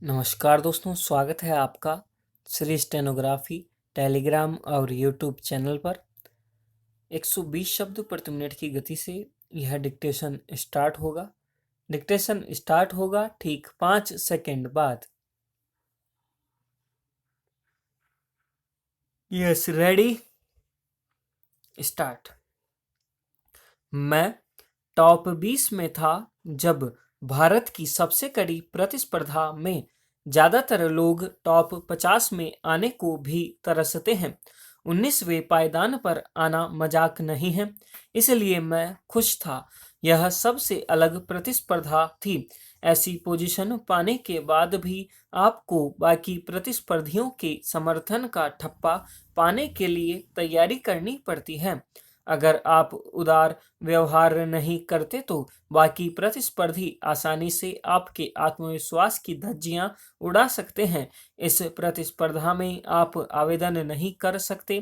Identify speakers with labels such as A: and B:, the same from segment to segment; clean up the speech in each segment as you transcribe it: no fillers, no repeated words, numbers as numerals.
A: नमस्कार दोस्तों, स्वागत है आपका श्री स्टेनोग्राफी टेलीग्राम और यूट्यूब चैनल पर। 120 शब्द प्रति मिनट की गति से यह डिक्टेशन स्टार्ट होगा। डिक्टेशन स्टार्ट होगा ठीक 5 सेकंड बाद। Yes, ready, start. मैं टॉप 20 में था जब भारत की सबसे कड़ी प्रतिस्पर्धा में ज्यादातर लोग टॉप 50 में आने को भी तरसते हैं। 19वें पायदान पर आना मजाक नहीं है, इसलिए मैं खुश था। यह सबसे अलग प्रतिस्पर्धा थी। ऐसी पोजीशन पाने के बाद भी आपको बाकी प्रतिस्पर्धियों के समर्थन का ठप्पा पाने के लिए तैयारी करनी पड़ती है। अगर आप उदार व्यवहार नहीं करते तो बाकी प्रतिस्पर्धी आसानी से आपके आत्मविश्वास की धज्जियां उड़ा सकते हैं। इस प्रतिस्पर्धा में आप आवेदन नहीं कर सकते।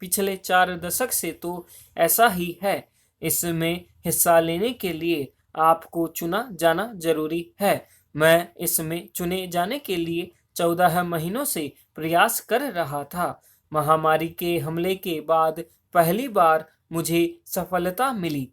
A: पिछले 4 दशक से तो ऐसा ही है। इसमें हिस्सा लेने के लिए आपको चुना जाना जरूरी है। मैं इसमें चुने जाने के लिए 14 महीनों से प्रयास कर रहा था। महामारी के हमले के बाद पहली बार मुझे सफलता मिली।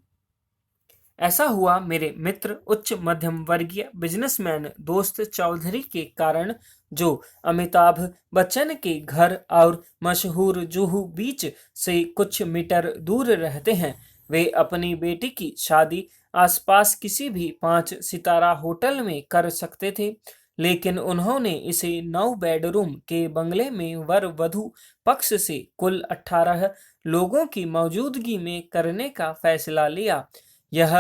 A: ऐसा हुआ मेरे मित्र उच्च मध्यम वर्गीय बिजनेसमैन दोस्त चौधरी के कारण, जो अमिताभ बच्चन के घर और मशहूर जुहू बीच से कुछ मीटर दूर रहते हैं। वे अपनी बेटी की शादी आसपास किसी भी 5 सितारा होटल में कर सकते थे, लेकिन उन्होंने इसे 9 बेडरूम के बंगले में वर वधू पक्ष से कुल 18 लोगों की मौजूदगी में करने का फैसला लिया। यह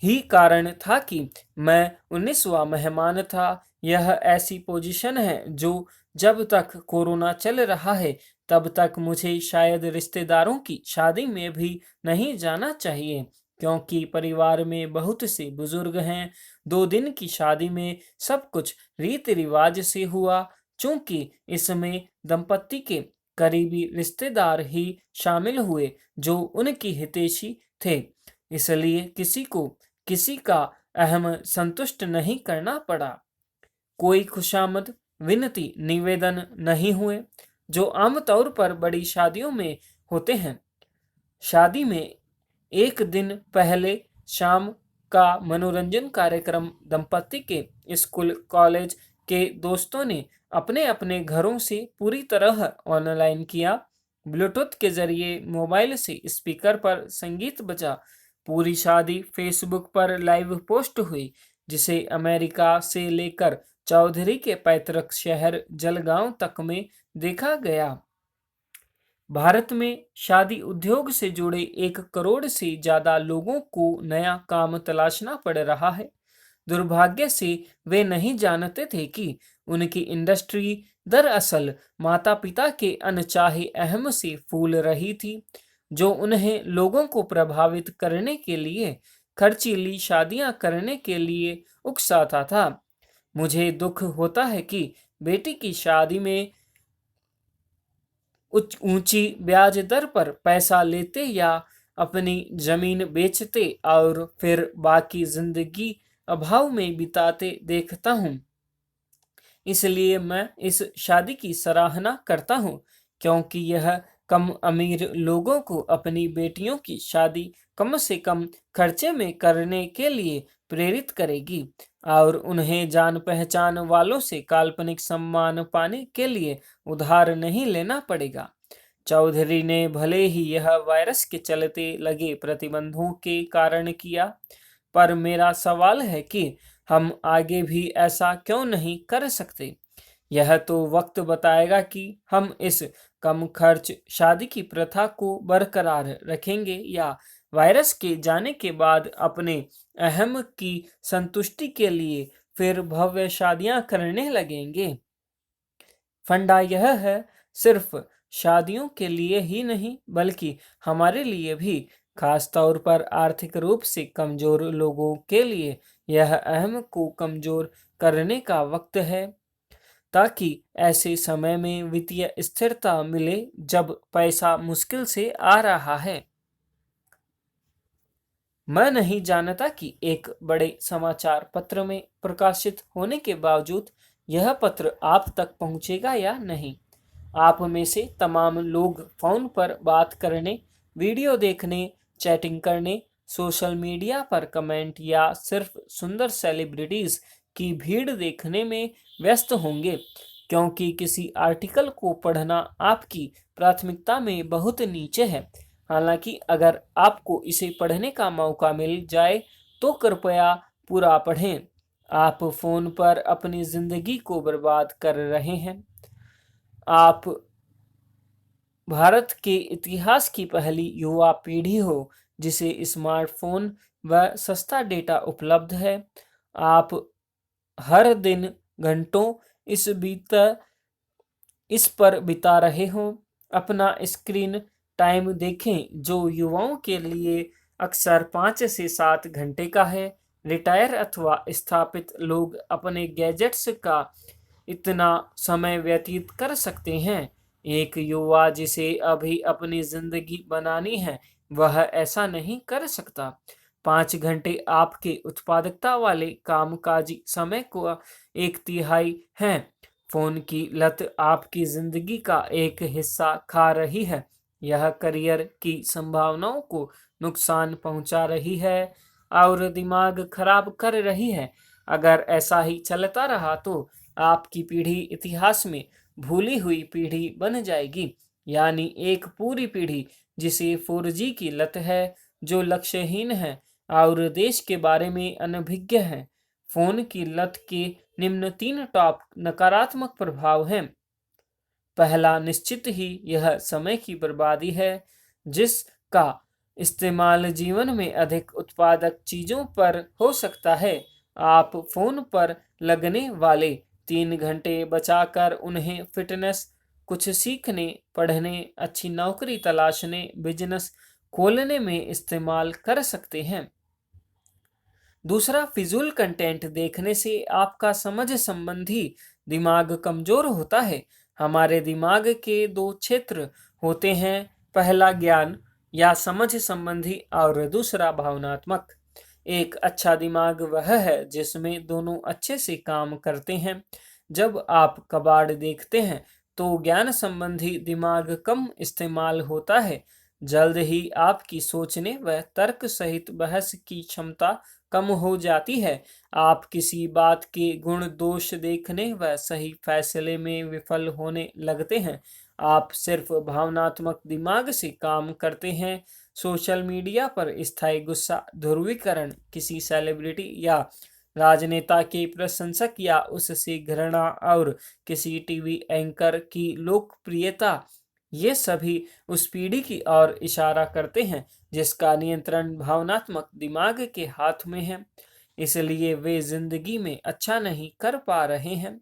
A: ही कारण था कि मैं 19वां मेहमान था। यह ऐसी पोजीशन है जो जब तक कोरोना चल रहा है तब तक मुझे शायद रिश्तेदारों की शादी में भी नहीं जाना चाहिए, क्योंकि परिवार में बहुत से बुजुर्ग हैं। 2 दिन की शादी में सब कुछ रीति रिवाज से हुआ। चूंकि इसमें दंपत्ति के करीबी रिश्तेदार ही शामिल हुए जो उनकी हितैषी थे, इसलिए किसी को किसी का अहम संतुष्ट नहीं करना पड़ा। कोई खुशामद, विनती, निवेदन नहीं हुए, जो आमतौर पर बड़ी शादियों में होते हैं। शादी में एक दिन पहले शाम का मनोरंजन कार्यक्रम दंपत्ति के स्कूल कॉलेज के दोस्तों ने अपने अपने घरों से पूरी तरह ऑनलाइन किया। ब्लूटूथ के जरिए मोबाइल से स्पीकर पर संगीत बजा। पूरी शादी फेसबुक पर लाइव पोस्ट हुई, जिसे अमेरिका से लेकर चौधरी के पैतृक शहर जलगांव तक में देखा गया। भारत में शादी उद्योग से जुड़े 1 करोड़ से ज्यादा लोगों को नया काम तलाशना पड़ रहा है। दुर्भाग्य से वे नहीं जानते थे कि उनकी इंडस्ट्री दरअसल माता पिता के अनचाहे अहम से फूल रही थी, जो उन्हें लोगों को प्रभावित करने के लिए खर्चीली शादियां करने के लिए उकसाता था। मुझे दुख होता है कि बेटी की शादी में ऊंची ब्याज दर पर पैसा लेते या अपनी जमीन बेचते और फिर बाकी जिंदगी अभाव में बिताते देखता हूँ। इसलिए मैं इस शादी की सराहना करता हूँ, क्योंकि यह कम अमीर लोगों को अपनी बेटियों की शादी कम से कम खर्चे में करने के लिए प्रेरित करेगी और उन्हें जान पहचान वालों से काल्पनिक सम्मान पाने के लिए उधार नहीं लेना पड़ेगा। चौधरी ने भले ही यह वायरस के चलते लगे प्रतिबंधों के कारण किया, पर मेरा सवाल है कि हम आगे भी ऐसा क्यों नहीं कर सकते। यह तो वक्त बताएगा कि हम इस कम खर्च शादी की प्रथा को बरकरार रखेंगे या वायरस के जाने के बाद अपने अहम की संतुष्टि के लिए फिर भव्य शादियां करने लगेंगे। फंडा यह है, सिर्फ शादियों के लिए ही नहीं बल्कि हमारे लिए भी, खास तौर पर आर्थिक रूप से कमजोर लोगों के लिए यह अहम को कमजोर करने का वक्त है, ताकि ऐसे समय में वित्तीय स्थिरता मिले जब पैसा मुश्किल से आ रहा है। मैं नहीं जानता कि एक बड़े समाचार पत्र में प्रकाशित होने के बावजूद यह पत्र आप तक पहुंचेगा या नहीं। आप में से तमाम लोग फोन पर बात करने, वीडियो देखने, चैटिंग करने, सोशल मीडिया पर कमेंट या सिर्फ सुंदर सेलिब्रिटीज की भीड़ देखने में व्यस्त होंगे, क्योंकि किसी आर्टिकल को पढ़ना आपकी प्राथमिकता में बहुत नीचे है। हालांकि अगर आपको इसे पढ़ने का मौका मिल जाए तो कृपया पूरा पढ़ें। आप फोन पर अपनी जिंदगी को बर्बाद कर रहे हैं। आप भारत के इतिहास की पहली युवा पीढ़ी हो जिसे स्मार्टफोन व सस्ता डेटा उपलब्ध है। आप हर दिन घंटों इस बीत इस पर बिता रहे हो। अपना स्क्रीन टाइम देखें, जो युवाओं के लिए अक्सर 5 से 7 घंटे का है। रिटायर अथवा स्थापित लोग अपने गैजेट्स का इतना समय व्यतीत कर सकते हैं। एक युवा जिसे अभी अपनी जिंदगी बनानी है, वह ऐसा नहीं कर सकता। 5 घंटे आपके उत्पादकता वाले कामकाजी समय को एक तिहाई है। फोन की लत आपकी जिंदगी का एक हिस्सा खा रही है। यह करियर की संभावनाओं को नुकसान पहुंचा रही है और दिमाग खराब कर रही है। अगर ऐसा ही चलता रहा तो आपकी पीढ़ी इतिहास में भूली हुई पीढ़ी बन जाएगी, यानी एक पूरी पीढ़ी जिसे 4G की लत है, जो लक्ष्यहीन है और देश के बारे में अनभिज्ञ है। फोन की लत के निम्न 3 टॉप नकारात्मक प्रभाव हैं। पहला, निश्चित ही यह समय की बर्बादी है, जिसका इस्तेमाल जीवन में अधिक उत्पादक चीजों पर हो सकता है। आप फोन पर लगने वाले 3 घंटे बचाकर उन्हें फिटनेस, कुछ सीखने, पढ़ने, अच्छी नौकरी तलाशने, बिजनेस खोलने में इस्तेमाल कर सकते हैं। दूसरा, फिजूल कंटेंट देखने से आपका समझ संबंधी दिमाग कमजोर होता है। हमारे दिमाग के 2 क्षेत्र होते हैं, पहला ज्ञान या समझ संबंधी और दूसरा भावनात्मक। एक अच्छा दिमाग वह है जिसमें दोनों अच्छे से काम करते हैं। जब आप कबाड़ देखते हैं तो ज्ञान संबंधी दिमाग कम इस्तेमाल होता है। जल्द ही आपकी सोचने व तर्क सहित बहस की क्षमता कम हो जाती है। आप किसी बात के गुण दोष देखने व सही फैसले में विफल होने लगते हैं। आप सिर्फ भावनात्मक दिमाग से काम करते हैं। सोशल मीडिया पर स्थायी गुस्सा, ध्रुवीकरण, किसी सेलिब्रिटी या राजनेता के प्रशंसक या उससे घृणा और किसी टीवी एंकर की लोकप्रियता, ये सभी उस पीढ़ी की ओर इशारा करते हैं जिसका नियंत्रण भावनात्मक दिमाग के हाथ में है। इसलिए वे जिंदगी में अच्छा नहीं कर पा रहे हैं।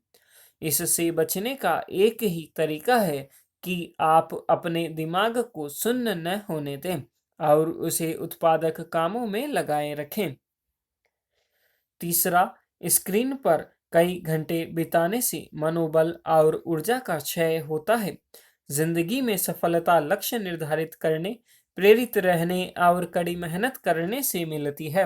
A: इससे बचने का एक ही तरीका है कि आप अपने दिमाग को सुन्न न होने दें और उसे उत्पादक कामों में लगाए रखें। तीसरा, स्क्रीन पर कई घंटे बिताने से मनोबल और ऊर्जा का क्षय होता है। जिंदगी में सफलता लक्ष्य निर्धारित करने, प्रेरित रहने और कड़ी मेहनत करने से मिलती है,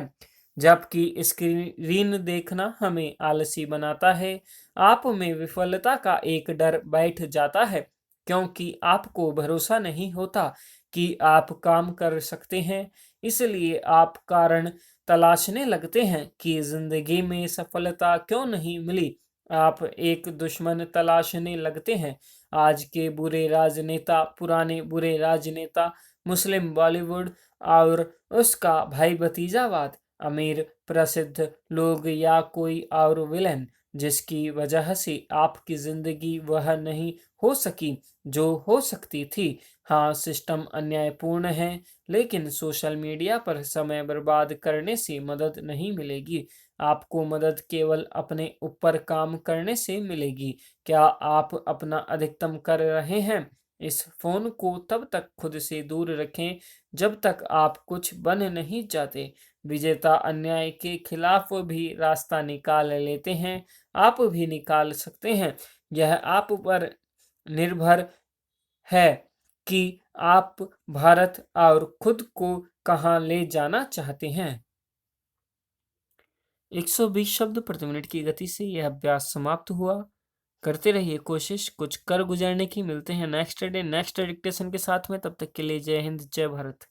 A: जबकि स्क्रीन देखना हमें आलसी बनाता है। आप में विफलता का एक डर बैठ जाता है, क्योंकि आपको भरोसा नहीं होता कि आप काम कर सकते हैं। इसलिए आप कारण तलाशने लगते हैं कि जिंदगी में सफलता क्यों नहीं मिली। आप एक दुश्मन तलाशने लगते हैं। आज के बुरे राजनेता, पुराने बुरे राजनेता, मुस्लिम बॉलीवुड और उसका भाई भतीजावाद, अमीर प्रसिद्ध लोग या कोई और विलेन, जिसकी वजह से आपकी जिंदगी वह नहीं हो सकी जो हो सकती थी। हाँ, सिस्टम अन्यायपूर्ण है, लेकिन सोशल मीडिया पर समय बर्बाद करने से मदद नहीं मिलेगी। आपको मदद केवल अपने ऊपर काम करने से मिलेगी। क्या आप अपना अधिकतम कर रहे हैं? इस फोन को तब तक खुद से दूर रखें जब तक आप कुछ बन नहीं जाते। विजेता अन्याय के खिलाफ भी रास्ता निकाल लेते हैं। आप भी निकाल सकते हैं। यह आप पर निर्भर है कि आप भारत और खुद को कहाँ ले जाना चाहते हैं। 120 शब्द प्रति मिनट की गति से यह अभ्यास समाप्त हुआ। करते रहिए कोशिश कुछ कर गुजरने की। मिलते हैं नेक्स्ट डे नेक्स्ट डिक्टेशन के साथ में। तब तक के लिए जय हिंद जय भारत।